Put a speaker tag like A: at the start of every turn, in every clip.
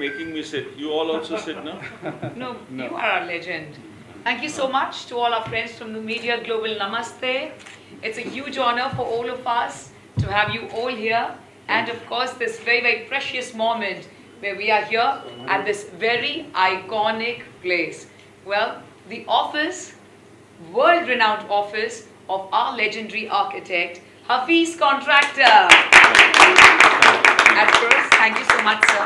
A: making me sit. You all also sit now?
B: No, you are a legend. Thank you so much to all our friends from the Media Global. Namaste. It's a huge honor for all of us to have you all here. And of course, this very, very precious moment where we are here at this very iconic place. Well, the office, world-renowned office of our legendary architect, Hafiz Contractor. At first, thank you so much, sir,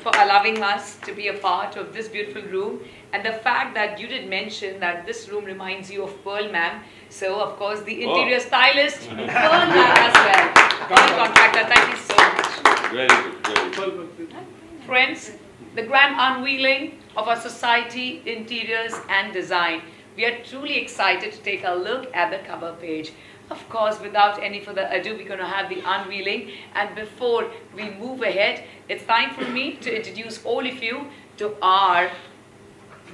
B: for allowing us to be a part of this beautiful room. And the fact that you did mention that this room reminds you of Pearl Ma'am. So, of course, the interior stylist, Pearl Ma'am as well. Pearl Contractor, thank you so much.
A: Very good, very good.
B: Friends, the grand unveiling of our society, interiors and design. We are truly excited to take a look at the cover page. Of course, without any further ado, we're going to have the unveiling. And before we move ahead, it's time for me to introduce all of you to our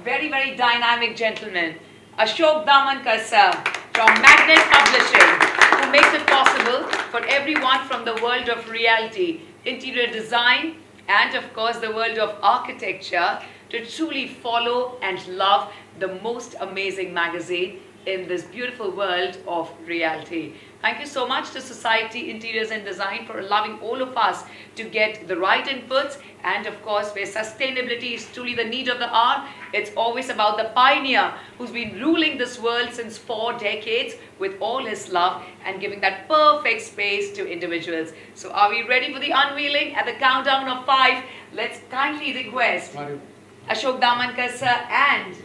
B: very, very dynamic gentleman, Ashok Damankar sir from Magnet Publishing, who makes it possible for everyone from the world of reality, interior design, and of course the world of architecture to truly follow and love the most amazing magazine in this beautiful world of reality. Thank you so much to Society Interiors and Design for allowing all of us to get the right inputs, and of course where sustainability is truly the need of the hour, it's always about the pioneer who's been ruling this world since 4 decades with all his love and giving that perfect space to individuals. So are we ready for the unveiling? At the countdown of 5, let's kindly request Ashok Damankar sir and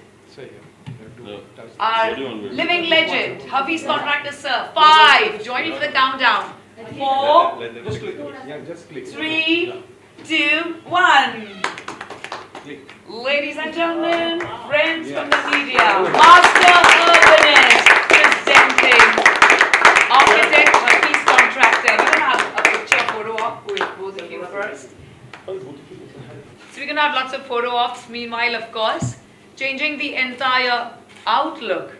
B: our living legend, Hafiz Contractor sir. 5, join me for the countdown. 4, 3, 2, 1. Ladies and gentlemen, friends from the media, Master Urbanist presenting architect Hafiz Contractor. We're going to have a picture photo op with both of you first. So we're going to have lots of photo ops. Meanwhile, of course, changing the entire outlook,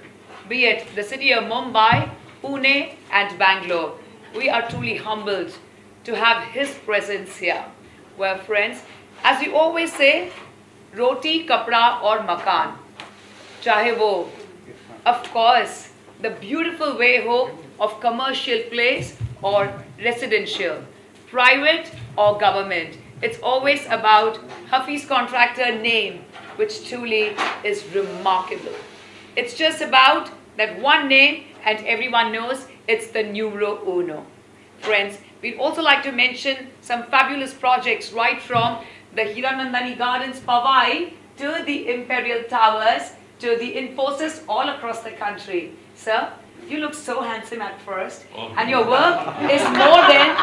B: be it the city of Mumbai, Pune and Bangalore. We are truly humbled to have his presence here. Well, friends, as we always say, roti, kapda or makan. Chahe wo, of course, the beautiful way home of commercial place or residential, private or government. It's always about Hafiz Contractor name, which truly is remarkable. It's just about that one name and everyone knows it's the numero uno. Friends, we'd also like to mention some fabulous projects right from the Hiranandani Gardens Powai to the Imperial Towers to the Infosys all across the country. Sir, you look so handsome at first and your work is more than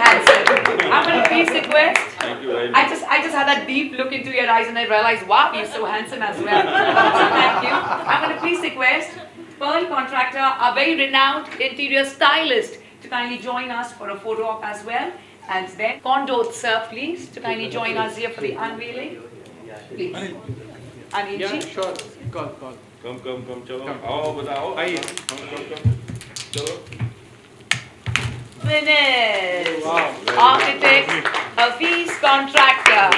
B: handsome. I'm going to please request.
A: Thank you very much.
B: I just had that deep look into your eyes and I realized, wow, you're so handsome as well. So thank you. I'm going to please request Pearl Contractor, a very renowned interior stylist, to kindly join us for a photo op as well. And then Condot sir, please, to kindly join us here for the unveiling. Please. Anil
C: Yeah,
B: ji.
C: sure. Call.
A: Come, chalo. Aao, batao. Come. Chalo.
B: Finished.
C: Wow.
B: Architect, Hafiz Contractor.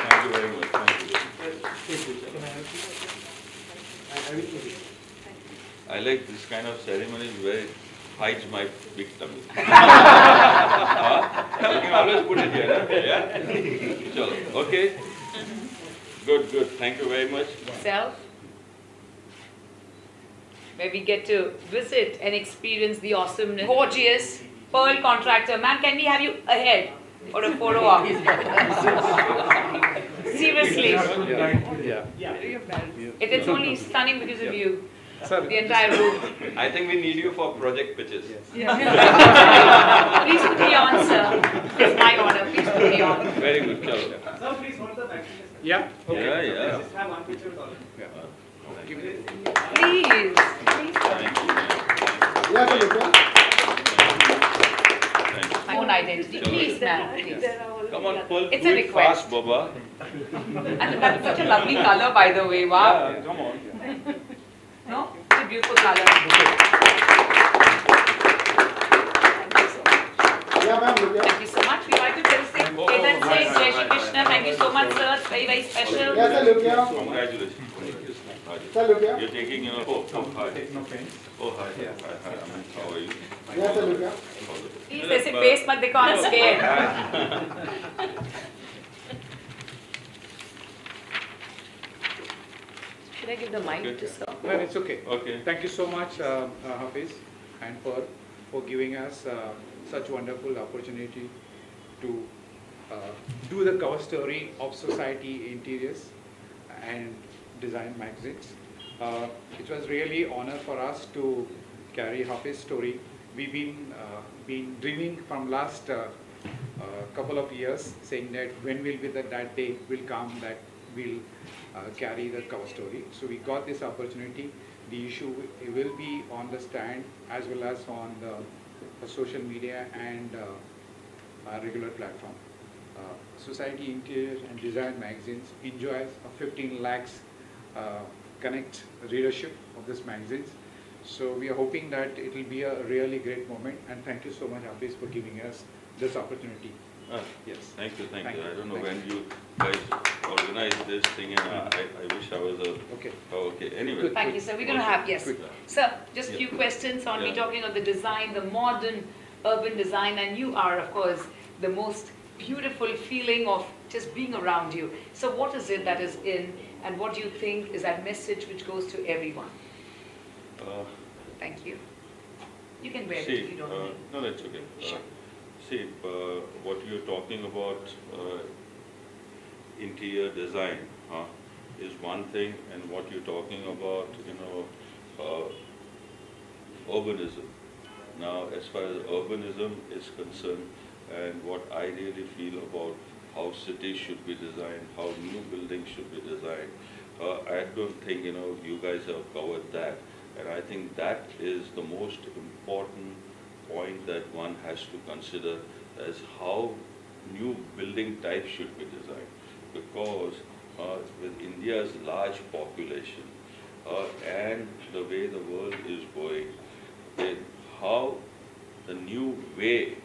A: Thank you very much. Thank you. I like this kind of ceremonies where it hides my big tummy. You can always put it here, no? Yeah? Chalo. Okay. Good. Thank you very much.
B: Self, where we get to visit and experience the awesomeness. Gorgeous Pearl Contractor. Ma'am, can we have you ahead for a photo op? Seriously. It is only stunning because of you. The entire room.
A: I think we need you for project pitches.
B: Please put me on, sir. It's my honor. Please put me on.
A: Very good. Chalo.
D: Sir, please hold the back.
C: Yeah.
A: Yeah.
D: Just have one picture with all.
B: Please.
A: Thank you.
B: My own identity. Please, ma'am. Please.
A: Come on, Pearl.
B: It's
A: do
B: a
A: it
B: request.
A: fast, Baba.
B: And that's such a lovely color, by the way. Wow.
A: Yeah, come on.
B: No? It's a beautiful color. Thank you so much. Thank you so much. We like to say Ketan Singh, Jai Shri Krishna. you so much, sir. It's very, very special.
C: Yes, sir, look here.
A: Congratulations.
C: Sir, look here.
A: You're taking, oh, hi.
E: Take no pains.
A: Oh, hi. Hi, hi. How are you?
C: Yes, sir, look here.
B: Please, ऐसे face मत दिखाओ, I'm scared. Should I give the mic to sir?
E: No, it's okay.
A: Okay.
E: Thank you so much, Hafiz and Pearl, for giving us such wonderful opportunity to do the cover story of Society Interiors and Design magazines. It was really honor for us to carry Hafiz's story. We've been dreaming from last couple of years, saying that when will be that day will come that we'll carry the cover story. So we got this opportunity. The issue will be on the stand as well as on the social media and our regular platform. Society Interior and Design magazines enjoys a 15 lakhs connect readership of this magazines. So we are hoping that it will be a really great moment, and thank you so much, Hafiz, for giving us this opportunity. Yes.
A: Thank you, thank
E: Thank
A: you.
E: you.
A: I don't know
E: Thank
A: when you guys organized this thing, and I wish I was a...
E: Okay.
A: Oh, okay, anyway.
E: Good.
B: Thank you, sir. We're going to have, yes.
E: Quick.
B: Sir, just a
A: Yeah.
B: few questions on me
A: Yeah.
B: talking of the design, the modern urban design, and you are, of course, the most beautiful feeling of just being around you. So what is it that is in, and what do you think is that message which goes to everyone?
A: Uh,
B: Thank you. You can wear it if
A: See,
B: you don't mind.
A: no, that's okay.
B: Sure.
A: See, what you're talking about, interior design, is one thing, and what you're talking about, urbanism. Now, as far as urbanism is concerned, and what I really feel about how cities should be designed, how new buildings should be designed, I don't think, you guys have covered that. And I think that is the most important point that one has to consider as how new building types should be designed. Because with India's large population and the way the world is going, then how the new way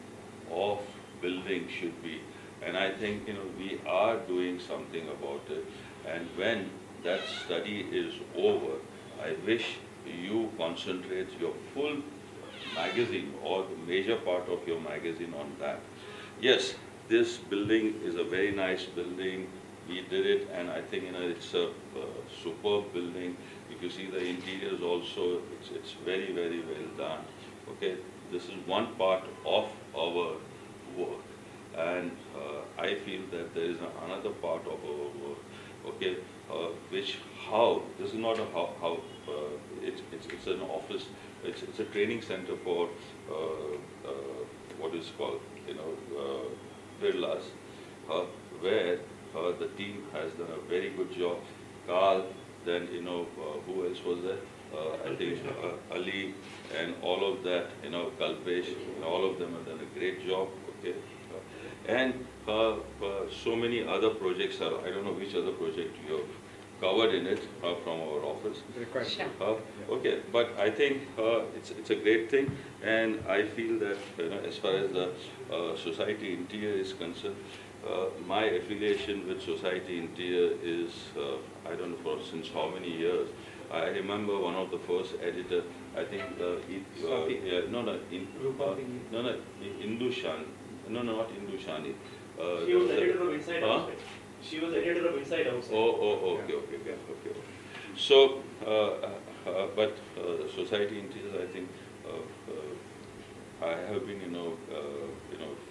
A: of building should be. And I think, we are doing something about it. And when that study is over, I wish you concentrate your full magazine or the major part of your magazine on that. Yes, this building is a very nice building. We did it, and I think it's a superb building. If you see the interiors also, it's very, very well done. Okay, this is one part of our work, and I feel that there is another part of our work. Okay, which how this is not a how it's an office. It's a training center for what is called Birlas, where the team has done a very good job. Carl, then who else was there? I think Ali and all of that, Kalpesh, and all of them have done a great job. Okay, and so many other projects are. I don't know which other project you have covered in it from our office.
B: Sure.
A: Okay, but I think it's a great thing, and I feel that as far as the Society Interior is concerned, my affiliation with Society Interior is I don't know for since how many years. I remember one of the first editor. I think Indushan. No, not Indushani.
D: She was editor of Inside Outside. She was editor of Inside Outside.
A: Okay. So, but Society Interiors, I think I have been,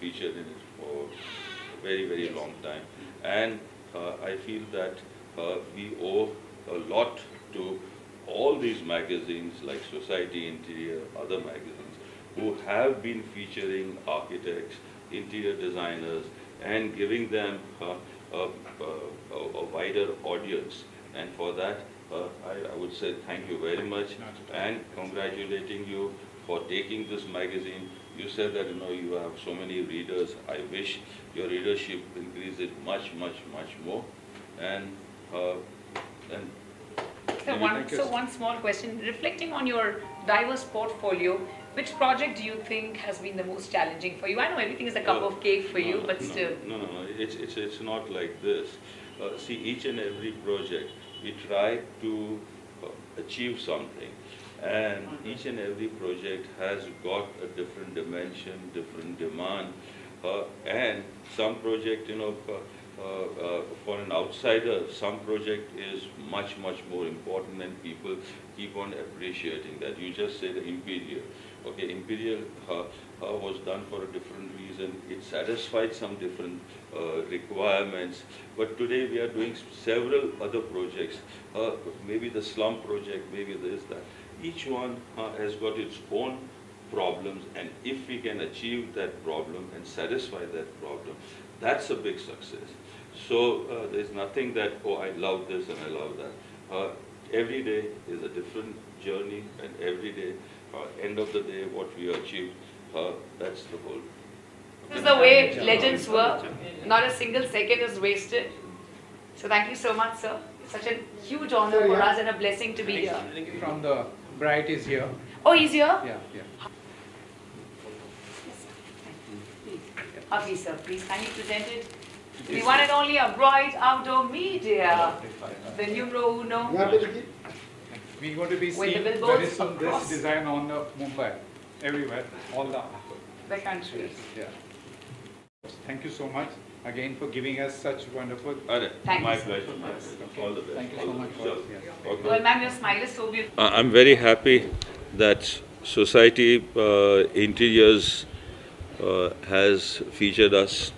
A: featured in it for a very, very long time, and I feel that we owe a lot to all these magazines like Society Interior, other magazines, who have been featuring architects, interior designers, and giving them a wider audience. And for that, I would say thank you very much, and congratulating you for taking this magazine. You said that you have so many readers. I wish your readership increases much more. And
B: So one small question. Reflecting on your diverse portfolio, Which project do you think has been the most challenging for you? I know everything is a cup of cake for you, but still.
A: No. It's not like this. See, each and every project, we try to achieve something. And each and every project has got a different dimension, different demand. And some project, for an outsider, some project is much more important, and people keep on appreciating that. You just say the Imperial. Okay, Imperial was done for a different reason. It satisfied some different requirements. But today we are doing several other projects. Maybe the slum project, maybe this, that. Each one has got its own problems, and if we can achieve that problem and satisfy that problem, that's a big success. So there's nothing that, oh, I love this and I love that. Every day is a different journey, and every day, end of the day, what we achieve, that's the whole.
B: This is the way legends work. Not a single second is wasted. So thank you so much, sir. It's such a huge honor for us and a blessing to be here.
E: From the bride is here.
B: Oh, he's here?
E: Yeah.
B: Please, sir, please kindly present it to the one and only a bright outdoor media, the numero uno.
C: यहाँ पे देखिए.
E: We're going to be
B: With
E: seeing
B: the billboards
E: very soon
B: across
E: this design on Mumbai, everywhere, all
B: the country.
E: Yeah. Thank you so much again for giving us such wonderful.
B: Thank
A: My
B: you, sir.
A: pleasure. All the best.
E: Thank you so much.
A: Okay.
B: Well, ma'am, your smile is so beautiful.
A: I'm very happy that Society Interiors has featured us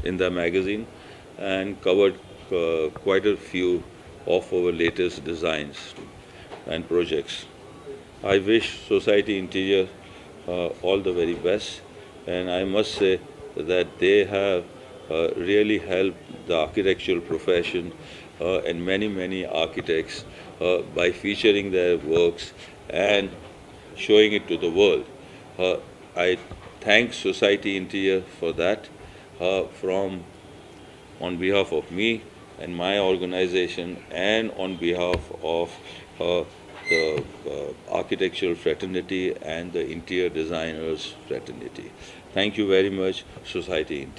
A: in the magazine and covered quite a few of our latest designs and projects. I wish Society Interior all the very best, and I must say that they have really helped the architectural profession and many architects by featuring their works and showing it to the world. I thank Society Interior for that, on behalf of me and my organization, and on behalf of the architectural fraternity and the interior designers fraternity. Thank you very much, Society Interior.